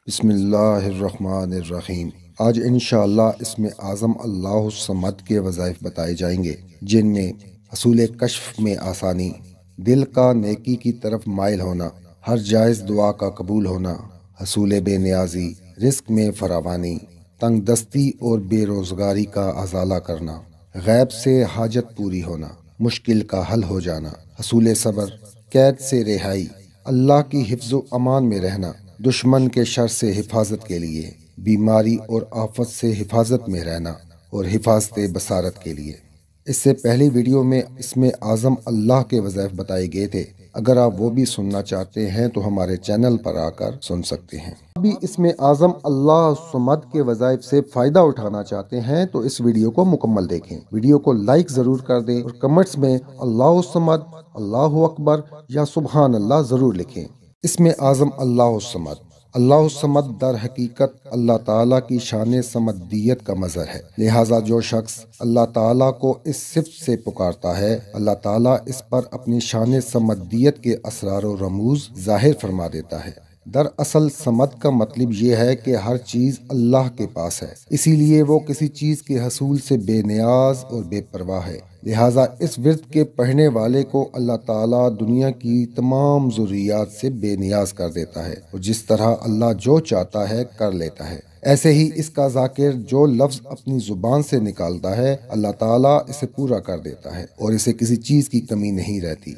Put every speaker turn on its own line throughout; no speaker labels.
بسم اللہ الرحمن الرحیم۔ آج انشاءاللہ اسم اعظم اللہ الصمد کے وظائف بتائے جائیں گے، جن میں حصول کشف میں آسانی، دل کا نیکی کی طرف مائل ہونا، ہر جائز دعا کا قبول ہونا، حصول بے نیازی، رزق میں فراوانی، تنگ دستی اور بے روزگاری کا ازالہ کرنا، غیب سے حاجت پوری ہونا، مشکل کا حل ہو جانا، حصول صبر، قید سے رہائی، اللہ کی حفظ و امان میں رہنا، دشمن کے شر سے حفاظت کے لیے، بیماری اور آفت سے حفاظت میں رہنا اور حفاظت بصارت کے لیے۔ اس سے پہلی ویڈیو میں اسم اعظم اللہ کے وظائف بتائے گئے تھے، اگر آپ وہ بھی سننا چاہتے ہیں تو ہمارے چینل پر آ کر سن سکتے ہیں۔ ابھی اسم اعظم اللہ الصمد کے وظائف سے فائدہ اٹھانا چاہتے ہیں تو اس ویڈیو کو مکمل دیکھیں، ویڈیو کو لائک ضرور کر دیں اور کمنٹس میں اللہ الصمد، اللہ اکبر یا سبحان اللہ ضرور لکھیں۔ اسم اعظم اللہ الصمد۔ اللہ الصمد در حقیقت اللہ تعالیٰ کی شان صمدیت کا مظہر ہے، لہٰذا جو شخص اللہ تعالیٰ کو اس صفت سے پکارتا ہے، اللہ تعالیٰ اس پر اپنی شان صمدیت کے اسرار و رموز ظاہر فرما دیتا ہے۔ دراصل صمد کا مطلب یہ ہے کہ ہر چیز اللہ کے پاس ہے، اسی لیے وہ کسی چیز کے حصول سے بے نیاز اور بے پرواہ ہے، لہٰذا اس ورد کے پڑھنے والے کو اللہ تعالیٰ دنیا کی تمام ضروریات سے بے نیاز کر دیتا ہے، اور جس طرح اللہ جو چاہتا ہے کر لیتا ہے، ایسے ہی اس کا ذاکر جو لفظ اپنی زبان سے نکالتا ہے اللہ تعالیٰ اسے پورا کر دیتا ہے اور اسے کسی چیز کی کمی نہیں رہتی۔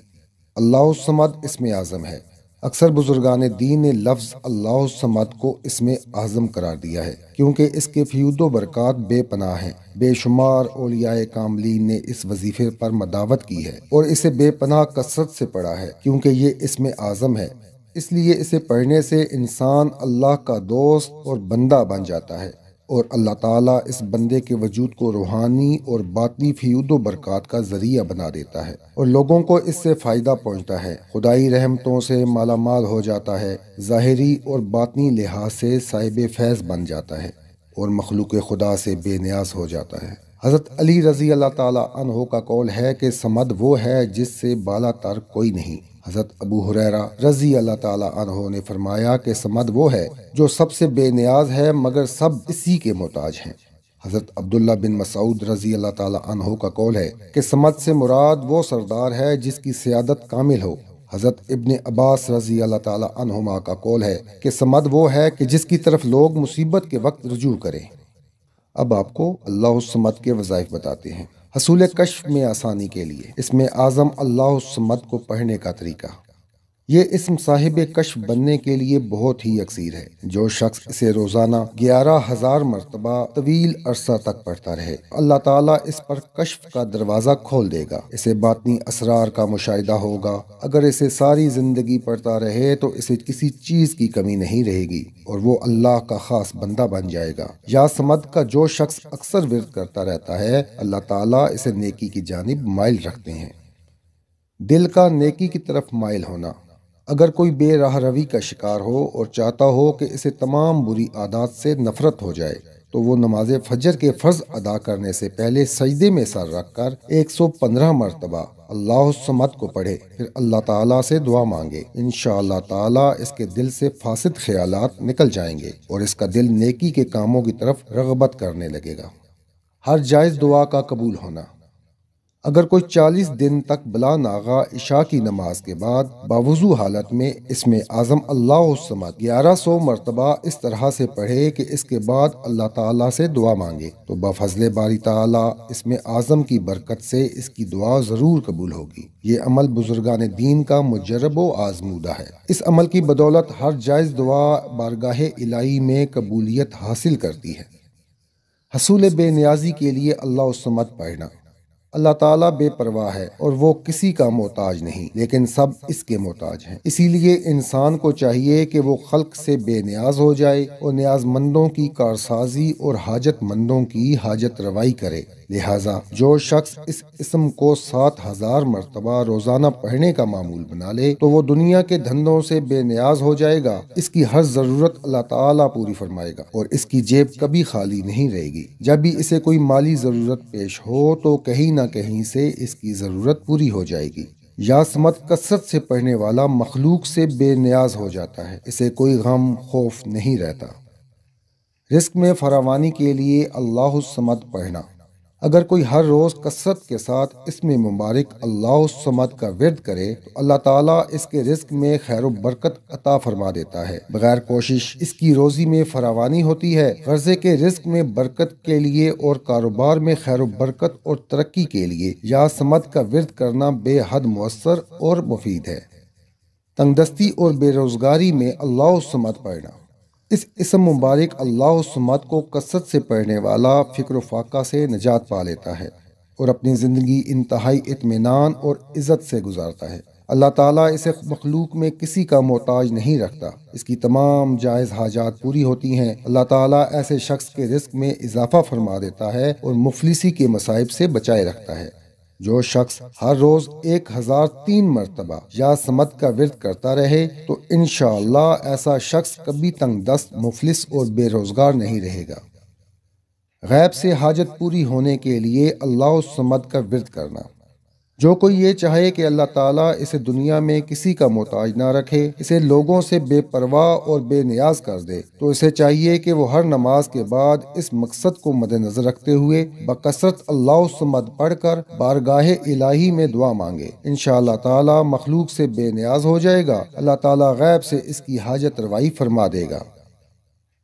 اللہ الصمد اسم اعظم ہے۔ اکثر بزرگان دین نے لفظ اللہ الصمد کو اسم اعظم قرار دیا ہے کیونکہ اس کے فیوض و برکات بے پناہ ہیں۔ بے شمار اولیاء کاملین نے اس وظیفے پر مداوت کی ہے اور اسے بے پناہ کثرت سے پڑھا ہے کیونکہ یہ اسم اعظم ہے، اس لیے اسے پڑھنے سے انسان اللہ کا دوست اور بندہ بن جاتا ہے اور اللہ تعالیٰ اس بندے کے وجود کو روحانی اور باطنی فیوض و برکات کا ذریعہ بنا دیتا ہے اور لوگوں کو اس سے فائدہ پہنچتا ہے، خدائی رحمتوں سے مالا مال ہو جاتا ہے، ظاہری اور باطنی لحاظ سے صاحب فیض بن جاتا ہے اور مخلوق خدا سے بے نیاز ہو جاتا ہے۔ حضرت علی رضی اللہ تعالیٰ عنہ کا قول ہے کہ صمد وہ ہے جس سے بالا تر کوئی نہیں۔ حضرت ابو ہریرہ رضی اللہ تعالیٰ عنہ نے فرمایا کہ صمد وہ ہے جو سب سے بے نیاز ہے مگر سب اسی کے محتاج ہیں۔ حضرت عبداللہ بن مسعود رضی اللہ تعالیٰ عنہ کا قول ہے کہ صمد سے مراد وہ سردار ہے جس کی سیادت کامل ہو۔ حضرت ابن عباس رضی اللہ تعالیٰ عنہما کا قول ہے کہ صمد وہ ہے کہ جس کی طرف لوگ مصیبت کے وقت رجوع کریں۔ اب آپ کو اللہ الصمد کے وظائف بتاتے ہیں۔ حصول کشف میں آسانی کے لیے اسم اعظم اللہ الصمد کو پڑھنے کا طریقہ۔ یہ اسم صاحب کشف بننے کے لیے بہت ہی یکسیر ہے۔ جو شخص اسے روزانہ 11,000 مرتبہ طویل عرصہ تک پڑھتا رہے، اللہ تعالیٰ اس پر کشف کا دروازہ کھول دے گا، اسے باطنی اسرار کا مشاہدہ ہوگا۔ اگر اسے ساری زندگی پڑھتا رہے تو اسے کسی چیز کی کمی نہیں رہے گی اور وہ اللہ کا خاص بندہ بن جائے گا۔ یا صمد کا جو شخص اکثر ورد کرتا رہتا ہے، اللہ تعالیٰ اسے نیکی کی جانب مائل رکھتے ہیں۔ دل کا نیکی کی طرف مائل ہونا۔ اگر کوئی بے راہ روی کا شکار ہو اور چاہتا ہو کہ اسے تمام بری عادات سے نفرت ہو جائے تو وہ نماز فجر کے فرض ادا کرنے سے پہلے سجدے میں سر رکھ کر 115 مرتبہ اللہ الصمد کو پڑھے، پھر اللہ تعالیٰ سے دعا مانگے، انشاءاللہ تعالیٰ اس کے دل سے فاسد خیالات نکل جائیں گے اور اس کا دل نیکی کے کاموں کی طرف رغبت کرنے لگے گا۔ ہر جائز دعا کا قبول ہونا۔ اگر کوئی 40 دن تک بلا ناغہ عشاء کی نماز کے بعد باوضو حالت میں اسم اعظم اللہ الصمد 1100 مرتبہ اس طرح سے پڑھے کہ اس کے بعد اللہ تعالیٰ سے دعا مانگے تو بفضل باری تعالیٰ اسم اعظم کی برکت سے اس کی دعا ضرور قبول ہوگی۔ یہ عمل بزرگان دین کا مجرب و آزمودہ ہے۔ اس عمل کی بدولت ہر جائز دعا بارگاہ الہی میں قبولیت حاصل کرتی ہے۔ حصول بے نیازی کے لیے اللہ الصمد پڑھنا۔ اللہ تعالیٰ بے پرواہ ہے اور وہ کسی کا محتاج نہیں، لیکن سب اس کے محتاج ہیں، اسی لیے انسان کو چاہیے کہ وہ خلق سے بے نیاز ہو جائے اور نیاز مندوں کی کارسازی اور حاجت مندوں کی حاجت روائی کرے۔ لہٰذا جو شخص اس اسم کو 7,000 مرتبہ روزانہ پڑھنے کا معمول بنا لے تو وہ دنیا کے دھندوں سے بے نیاز ہو جائے گا، اس کی ہر ضرورت اللہ تعالیٰ پوری فرمائے گا اور اس کی جیب کبھی خالی نہیں رہے گی۔ جب بھی اسے کوئی مالی ضرورت پیش ہو تو کہیں نہ کہیں سے اس کی ضرورت پوری ہو جائے گی۔ یا سمت کثرت سے پڑھنے والا مخلوق سے بے نیاز ہو جاتا ہے، اسے کوئی غم خوف نہیں رہتا۔ رزق میں فراوانی کے لیے اللہ الصمد پڑھنا۔ اگر کوئی ہر روز کثرت کے ساتھ اسم مبارک اللہ الصمد کا ورد کرے تو اللہ تعالیٰ اس کے رزق میں خیر و برکت عطا فرما دیتا ہے۔ بغیر کوشش اس کی روزی میں فراوانی ہوتی ہے۔ غرضے کے رزق میں برکت کے لیے اور کاروبار میں خیر و برکت اور ترقی کے لیے یا صمد کا ورد کرنا بے حد مؤثر اور مفید ہے۔ تنگ دستی اور بے روزگاری میں اللہ الصمد پڑھنا۔ اس اسم مبارک اللہ الصمد کو کثرت سے پڑھنے والا فکر و فاقہ سے نجات پا لیتا ہے اور اپنی زندگی انتہائی اطمینان اور عزت سے گزارتا ہے۔ اللہ تعالیٰ اسے مخلوق میں کسی کا محتاج نہیں رکھتا، اس کی تمام جائز حاجات پوری ہوتی ہیں۔ اللہ تعالیٰ ایسے شخص کے رزق میں اضافہ فرما دیتا ہے اور مفلسی کے مصائب سے بچائے رکھتا ہے۔ جو شخص ہر روز 1003 مرتبہ یا صمد کا ورد کرتا رہے تو انشاءاللہ ایسا شخص کبھی تنگ دست، مفلس اور بے روزگار نہیں رہے گا۔ غیب سے حاجت پوری ہونے کے لیے اللہ الصمد کا ورد کرنا۔ جو کوئی یہ چاہے کہ اللہ تعالیٰ اسے دنیا میں کسی کا محتاج نہ رکھے، اسے لوگوں سے بے پرواہ اور بے نیاز کر دے، تو اسے چاہیے کہ وہ ہر نماز کے بعد اس مقصد کو مد نظر رکھتے ہوئے بکثرت اللہ الصمد پڑھ کر بارگاہ الہی میں دعا مانگے۔ انشاءاللہ تعالیٰ مخلوق سے بے نیاز ہو جائے گا، اللہ تعالیٰ غیب سے اس کی حاجت روائی فرما دے گا۔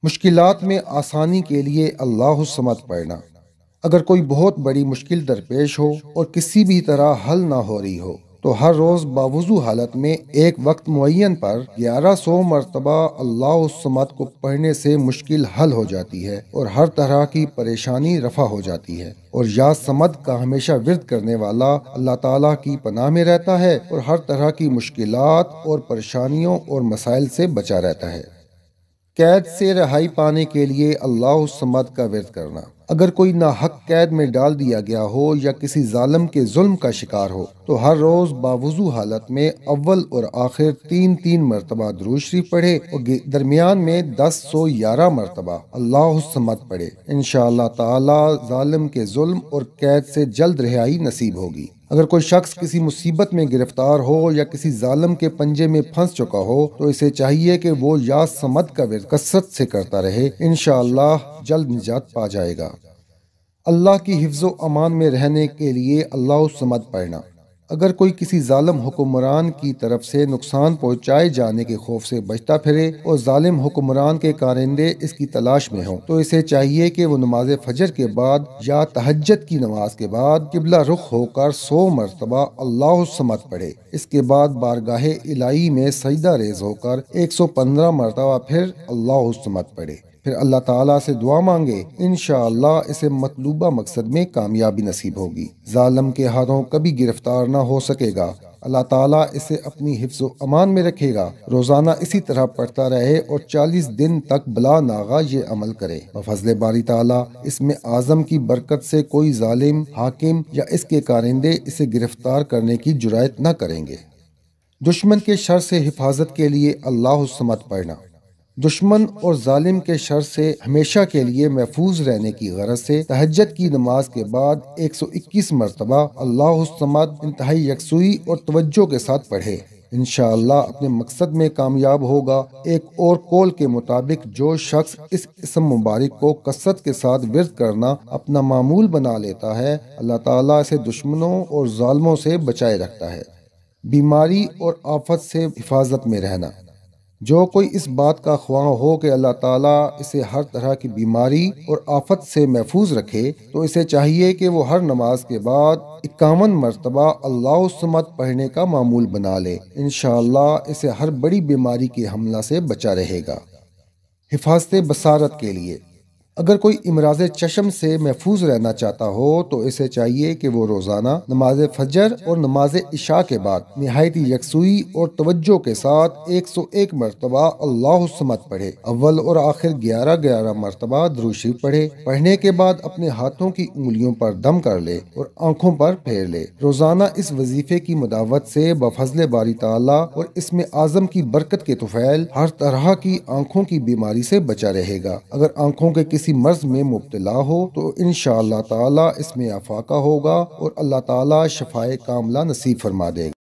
مشکلات میں آسانی کے لیے اللہ الصمد پڑھنا۔ اگر کوئی بہت بڑی مشکل درپیش ہو اور کسی بھی طرح حل نہ ہو رہی ہو تو ہر روز باوضو حالت میں ایک وقت معین پر 1100 مرتبہ اللہ الصمد کو پڑھنے سے مشکل حل ہو جاتی ہے اور ہر طرح کی پریشانی رفع ہو جاتی ہے، اور یا صمد کا ہمیشہ ورد کرنے والا اللہ تعالیٰ کی پناہ میں رہتا ہے اور ہر طرح کی مشکلات اور پریشانیوں اور مسائل سے بچا رہتا ہے۔ قید سے رہائی پانے کے لیے اللہ الصمد کا ورد کرنا۔ اگر کوئی ناحق قید میں ڈال دیا گیا ہو یا کسی ظالم کے ظلم کا شکار ہو تو ہر روز باوضو حالت میں اول اور آخر 3 مرتبہ درود شریف پڑھے اور درمیان میں 1011 مرتبہ اللہ الصمد پڑھے۔ انشاءاللہ تعالی ظالم کے ظلم اور قید سے جلد رہائی نصیب ہوگی۔ اگر کوئی شخص کسی مصیبت میں گرفتار ہو یا کسی ظالم کے پنجے میں پھنس چکا ہو تو اسے چاہیے کہ وہ یا صمد کا ورد کثرت سے کرتا رہے، انشاءاللہ جلد نجات پا جائے گا۔ اللہ کی حفظ و امان میں رہنے کے لیے اللہ الصمد پڑھنا۔ اگر کوئی کسی ظالم حکمران کی طرف سے نقصان پہنچائے جانے کے خوف سے بچتا پھرے اور ظالم حکمران کے کارندے اس کی تلاش میں ہوں تو اسے چاہیے کہ وہ نماز فجر کے بعد یا تہجد کی نماز کے بعد قبلہ رخ ہو کر 100 مرتبہ اللہ الصمد پڑھے۔ اس کے بعد بارگاہ الہی میں سجدہ ریز ہو کر 115 مرتبہ پھر اللہ الصمد پڑھے، پھر اللہ تعالیٰ سے دعا مانگے، انشاءاللہ اسے مطلوبہ مقصد میں کامیابی نصیب ہوگی۔ ظالم کے ہاتھوں کبھی گرفتار نہ ہو سکے گا، اللہ تعالیٰ اسے اپنی حفظ و امان میں رکھے گا۔ روزانہ اسی طرح پڑھتا رہے اور 40 دن تک بلا ناغہ یہ عمل کرے۔ بفضل باری تعالیٰ اس میں اعظم کی برکت سے کوئی ظالم، حاکم یا اس کے کارندے اسے گرفتار کرنے کی جرأت نہ کریں گے۔ دشمن کے شر سے حفاظت کے لیے اللہ الصمد پڑھنا۔ دشمن اور ظالم کے شر سے ہمیشہ کے لیے محفوظ رہنے کی غرض سے تہجد کی نماز کے بعد 121 مرتبہ اللہ الصمد انتہائی یکسوئی اور توجہ کے ساتھ پڑھے، انشاءاللہ اپنے مقصد میں کامیاب ہوگا۔ ایک اور قول کے مطابق جو شخص اس اسم مبارک کو کثرت کے ساتھ ورد کرنا اپنا معمول بنا لیتا ہے، اللہ تعالیٰ اسے دشمنوں اور ظالموں سے بچائے رکھتا ہے۔ بیماری اور آفت سے حفاظت میں رہنا۔ جو کوئی اس بات کا خواہاں ہو کہ اللہ تعالیٰ اسے ہر طرح کی بیماری اور آفت سے محفوظ رکھے تو اسے چاہیے کہ وہ ہر نماز کے بعد 51 مرتبہ اللہ الصمد پڑھنے کا معمول بنا لے، انشاءاللہ اسے ہر بڑی بیماری کے حملہ سے بچا رہے گا۔ حفاظت بصارت کے لیے اگر کوئی امراض چشم سے محفوظ رہنا چاہتا ہو تو اسے چاہیے کہ وہ روزانہ نماز فجر اور نماز عشاء کے بعد نہایت یکسوئی اور توجہ کے ساتھ 101 مرتبہ اللہ الصمد پڑھے، اول اور آخر 11 مرتبہ درود شریف پڑھے۔ پڑھنے کے بعد اپنے ہاتھوں کی انگلیوں پر دم کر لے اور آنکھوں پر پھیر لے۔ روزانہ اس وظیفے کی مداوت سے بفضل باری تعالیٰ اور اسم اعظم کی برکت کے طفیل ہر طرح کی آنکھوں کی بیماری سے بچا رہے گا۔ اگر آنکھوں کے کسی مرض میں مبتلا ہو تو انشاءاللہ تعالی اس میں افاقہ ہوگا اور اللہ تعالی شفائے کاملہ نصیب فرما دے گا۔